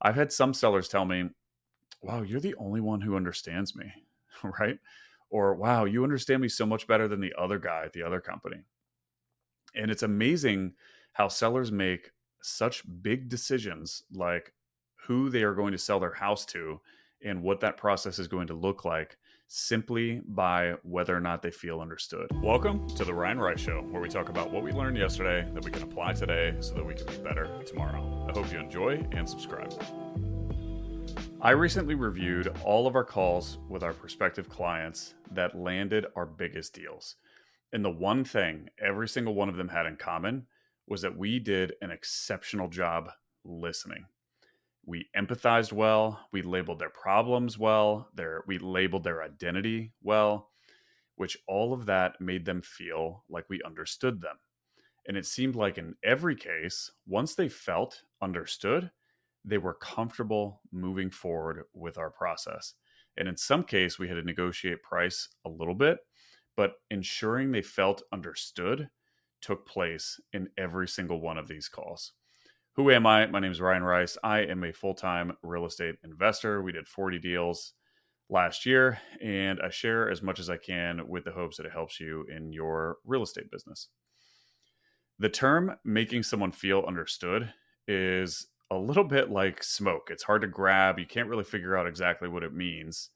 I've had some sellers tell me, wow, you're the only one who understands me, right? Or wow, you understand me so much better than the other guy at the other company. And it's amazing how sellers make such big decisions like who they are going to sell their house to and what that process is going to look like simply by whether or not they feel understood. Welcome to the Ryan Rice Show, where we talk about what we learned yesterday that we can apply today so that we can be better tomorrow. I hope you enjoy and subscribe. I recently reviewed all of our calls with our prospective clients that landed our biggest deals. And the one thing every single one of them had in common was that we did an exceptional job listening. We empathized well, we labeled their problems well, we labeled their identity well, which all of that made them feel like we understood them. And it seemed like in every case, once they felt understood, they were comfortable moving forward with our process. And in some case, we had to negotiate price a little bit, but ensuring they felt understood took place in every single one of these calls. Who am I? My name is Ryan Rice. I am a full-time real estate investor. We did 40 deals last year, and I share as much as I can with the hopes that it helps you in your real estate business. The term making someone feel understood is a little bit like smoke. It's hard to grab. You can't really figure out exactly what it means.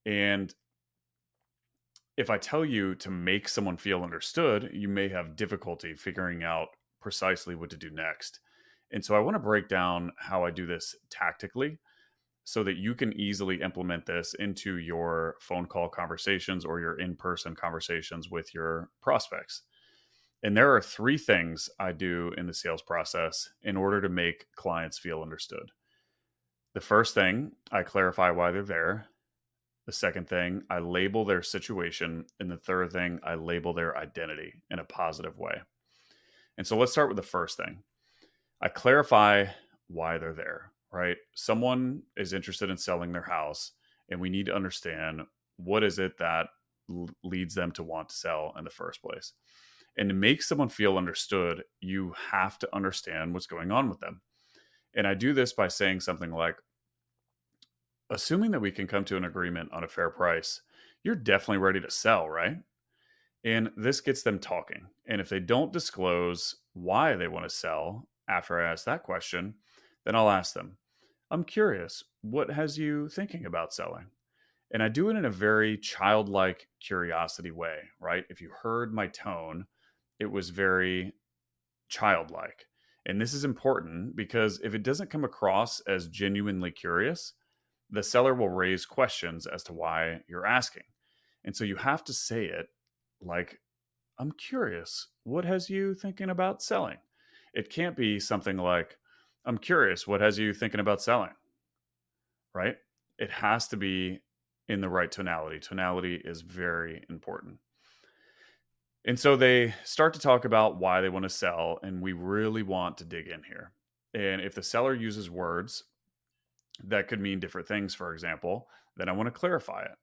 And if I tell you to make someone feel understood, you may have difficulty figuring out precisely what to do next. And so I want to break down how I do this tactically so that you can easily implement this into your phone call conversations or your in-person conversations with your prospects. And there are three things I do in the sales process in order to make clients feel understood. The first thing, I clarify why they're there. The second thing, I label their situation. And the third thing, I label their identity in a positive way. And so let's start with the first thing. I clarify why they're there, right? Someone is interested in selling their house, and we need to understand what is it that leads them to want to sell in the first place. And to make someone feel understood, you have to understand what's going on with them. And I do this by saying something like, assuming that we can come to an agreement on a fair price, you're definitely ready to sell, right? And this gets them talking. And if they don't disclose why they want to sell after I ask that question, then I'll ask them, I'm curious, what has you thinking about selling? And I do it in a very childlike curiosity way, right? If you heard my tone, it was very childlike. And this is important because if it doesn't come across as genuinely curious, the seller will raise questions as to why you're asking. And so you have to say it like, I'm curious, what has you thinking about selling? It can't be something like, I'm curious, what has you thinking about selling? Right? It has to be in the right tonality. Tonality is very important. And so they start to talk about why they want to sell, and we really want to dig in here. And if the seller uses words that could mean different things, for example, then I want to clarify it.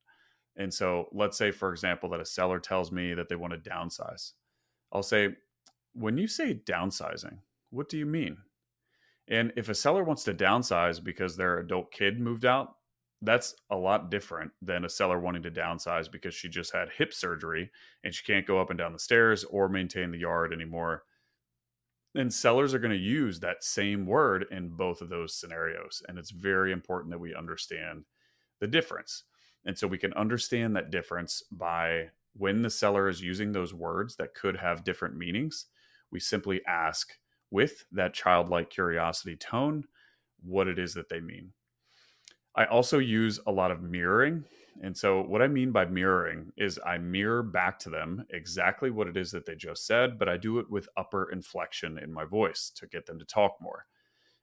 And so let's say, for example, that a seller tells me that they want to downsize. I'll say, when you say downsizing, what do you mean? And if a seller wants to downsize because their adult kid moved out, that's a lot different than a seller wanting to downsize because she just had hip surgery and she can't go up and down the stairs or maintain the yard anymore. And sellers are going to use that same word in both of those scenarios. And it's very important that we understand the difference. And so we can understand that difference by when the seller is using those words that could have different meanings, we simply ask with that childlike curiosity tone what it is that they mean. I also use a lot of mirroring. And so, what I mean by mirroring is I mirror back to them exactly what it is that they just said, but I do it with upper inflection in my voice to get them to talk more.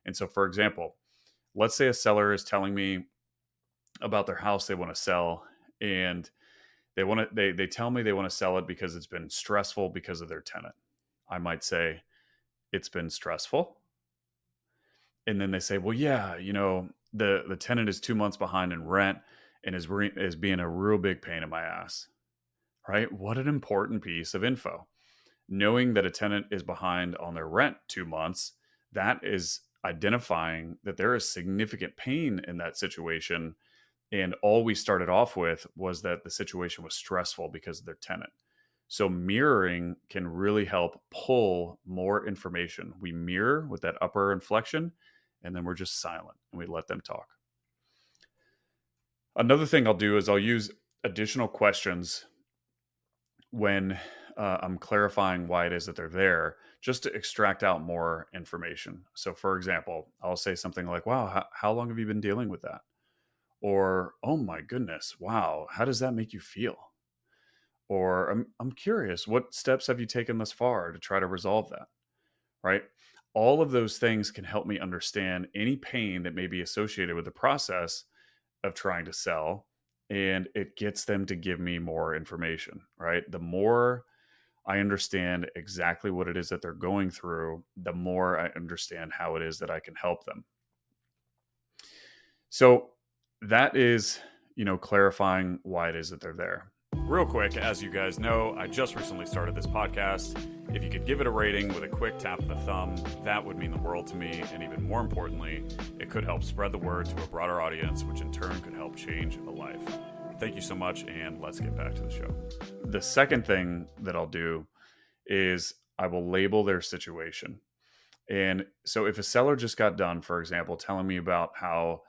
And so, for example, let's say a seller is telling me about their house they want to sell, and they tell me they want to sell it because it's been stressful because of their tenant. I might say, it's been stressful. And then they say, well, yeah, the tenant is 2 months behind in rent and is being a real big pain in my ass. Right? What an important piece of info. Knowing that a tenant is behind on their rent 2 months, that is identifying that there is significant pain in that situation. And all we started off with was that the situation was stressful because of their tenant. So mirroring can really help pull more information. We mirror with that upper inflection, and then we're just silent and we let them talk. Another thing I'll do is I'll use additional questions when I'm clarifying why it is that they're there, just to extract out more information. So, for example, I'll say something like, "Wow, how long have you been dealing with that?" Or, "Oh my goodness, wow, how does that make you feel?" Or, I'm curious, what steps have you taken thus far to try to resolve that?" Right? All of those things can help me understand any pain that may be associated with the process of trying to sell. And it gets them to give me more information, right? The more I understand exactly what it is that they're going through, the more I understand how it is that I can help them. So that is, clarifying why it is that they're there. Real quick, as you guys know, I just recently started this podcast. If you could give it a rating with a quick tap of the thumb, that would mean the world to me. And even more importantly, it could help spread the word to a broader audience, which in turn could help change a life. Thank you so much, and let's get back to the show. The second thing that I'll do is I will label their situation. And so if a seller just got done, for example, telling me about how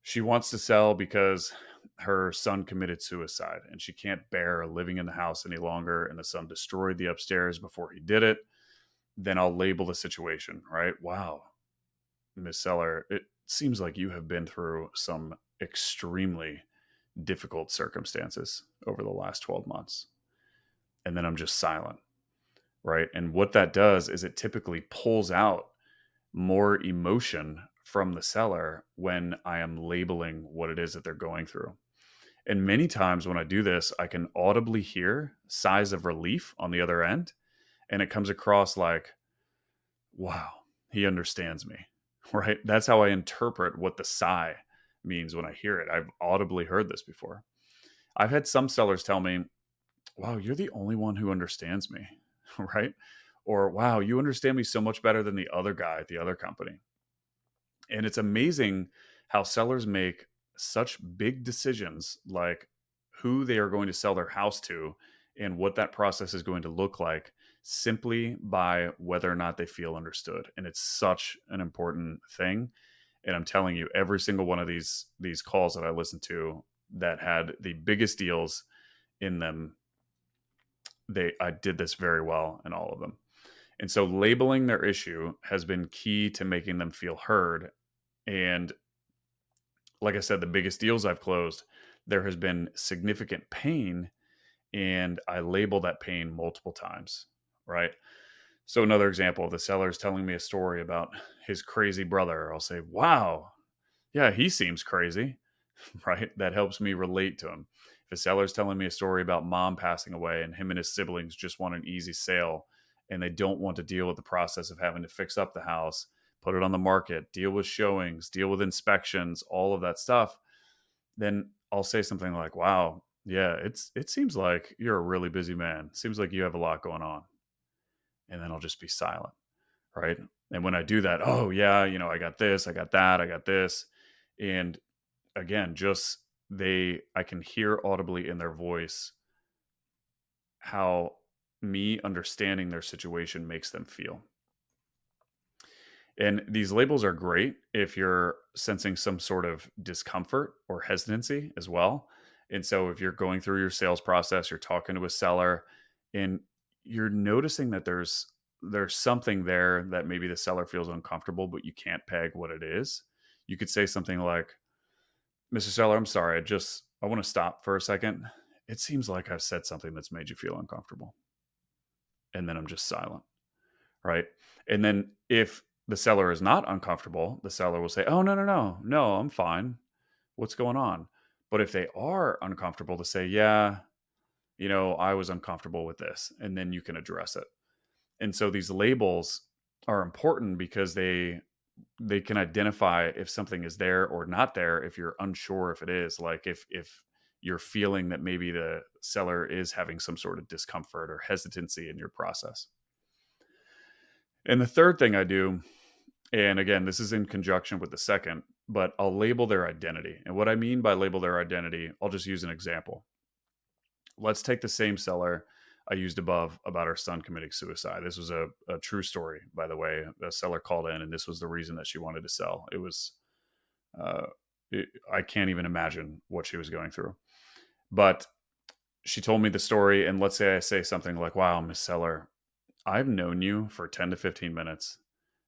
she wants to sell because her son committed suicide and she can't bear living in the house any longer, and the son destroyed the upstairs before he did it, then I'll label the situation, right? "Wow, Miss Seller, it seems like you have been through some extremely difficult circumstances over the last 12 months. And then I'm just silent, right? And what that does is it typically pulls out more emotion from the seller when I am labeling what it is that they're going through. And many times when I do this, I can audibly hear sighs of relief on the other end. And it comes across like, "Wow, he understands me," right? That's how I interpret what the sigh means when I hear it. I've audibly heard this before. I've had some sellers tell me, "Wow, you're the only one who understands me," right? Or, "Wow, you understand me so much better than the other guy at the other company." And it's amazing how sellers make such big decisions, like who they are going to sell their house to and what that process is going to look like, simply by whether or not they feel understood. And it's such an important thing. And I'm telling you, every single one of these calls that I listened to that had the biggest deals in them, I did this very well in all of them. And so labeling their issue has been key to making them feel heard. And like I said, the biggest deals I've closed, there has been significant pain, and I label that pain multiple times, right? So another example, the seller is telling me a story about his crazy brother. I'll say, "Wow, yeah, he seems crazy," right? That helps me relate to him. If a seller's telling me a story about mom passing away and him and his siblings just want an easy sale and they don't want to deal with the process of having to fix up the house, put it on the market, deal with showings, deal with inspections, all of that stuff, then I'll say something like, "Wow, yeah, it seems like you're a really busy man. Seems like you have a lot going on." And then I'll just be silent, right? And when I do that, "Oh, yeah, I got this, I got that, I got this." And again, just I can hear audibly in their voice how me understanding their situation makes them feel. And these labels are great if you're sensing some sort of discomfort or hesitancy as well. And so if you're going through your sales process, you're talking to a seller and you're noticing that there's something there that maybe the seller feels uncomfortable, but you can't peg what it is. You could say something like, "Mr. Seller, I'm sorry. I want to stop for a second. It seems like I've said something that's made you feel uncomfortable." And then I'm just silent, right? And then if the seller is not uncomfortable, the seller will say, "Oh, no, no, no, no, I'm fine. What's going on?" But if they are uncomfortable, to say, "Yeah, I was uncomfortable with this," and then you can address it. And so these labels are important because they can identify if something is there or not there if you're unsure if it is. Like if you're feeling that maybe the seller is having some sort of discomfort or hesitancy in your process. And the third thing I do And again, this is in conjunction with the second, but I'll label their identity. And what I mean by label their identity, I'll just use an example. Let's take the same seller I used above about her son committing suicide. This was a true story, by the way. A seller called in, and this was the reason that she wanted to sell. It was, uh, I can't even imagine what she was going through. But she told me the story, and let's say I say something like, "Wow, Miss Seller, I've known you for 10 to 15 minutes,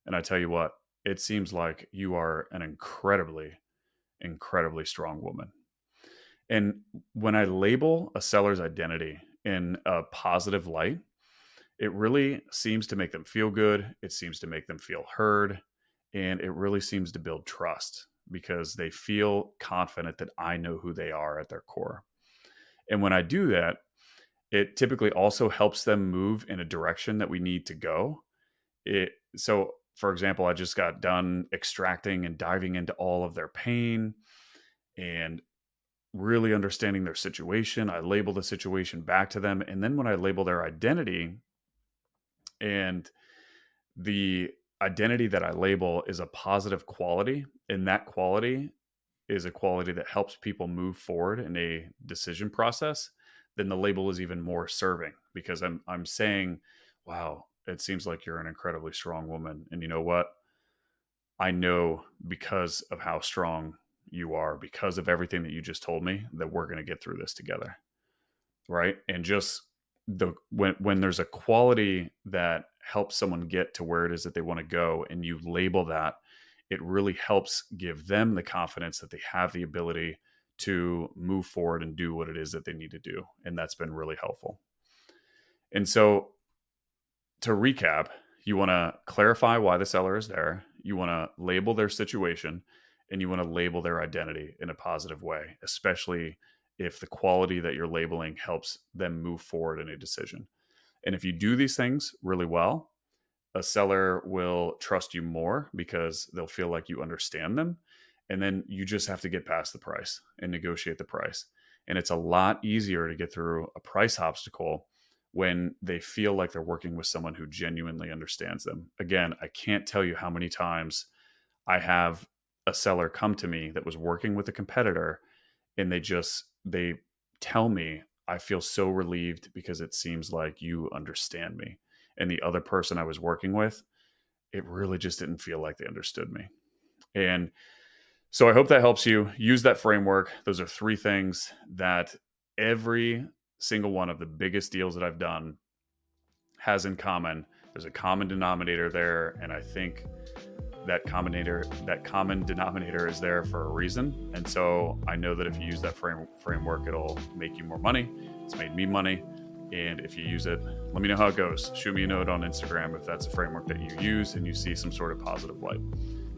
and I tell you what, it seems like you are an incredibly, incredibly strong woman." And when I label a seller's identity in a positive light, it really seems to make them feel good. It seems to make them feel heard. And it really seems to build trust because they feel confident that I know who they are at their core. And when I do that, it typically also helps them move in a direction that we need to go. So, for example, I just got done extracting and diving into all of their pain and really understanding their situation. I label the situation back to them. And then when I label their identity, and the identity that I label is a positive quality, and that quality is a quality that helps people move forward in a decision process, then the label is even more serving because I'm saying, wow, it seems like you're an incredibly strong woman. And you know what? I know because of how strong you are, because of everything that you just told me, that we're going to get through this together. Right. And just when there's a quality that helps someone get to where it is that they want to go and you label that, it really helps give them the confidence that they have the ability to move forward and do what it is that they need to do. And that's been really helpful. And so to recap, you want to clarify why the seller is there. You want to label their situation and you want to label their identity in a positive way, especially if the quality that you're labeling helps them move forward in a decision. And if you do these things really well, a seller will trust you more because they'll feel like you understand them. And then you just have to get past the price and negotiate the price. And it's a lot easier to get through a price obstacle when they feel like they're working with someone who genuinely understands them. Again, I can't tell you how many times I have a seller come to me that was working with a competitor and they tell me, I feel so relieved because it seems like you understand me. And the other person I was working with, it really just didn't feel like they understood me. And so I hope that helps you use that framework. Those are three things that every single one of the biggest deals that I've done has in common. There's a common denominator there. And I think that common denominator is there for a reason. And so I know that if you use that framework, it'll make you more money. It's made me money. And if you use it, let me know how it goes. Shoot me a note on Instagram if that's a framework that you use and you see some sort of positive light.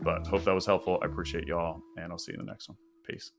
But hope that was helpful. I appreciate y'all, and I'll see you in the next one. Peace.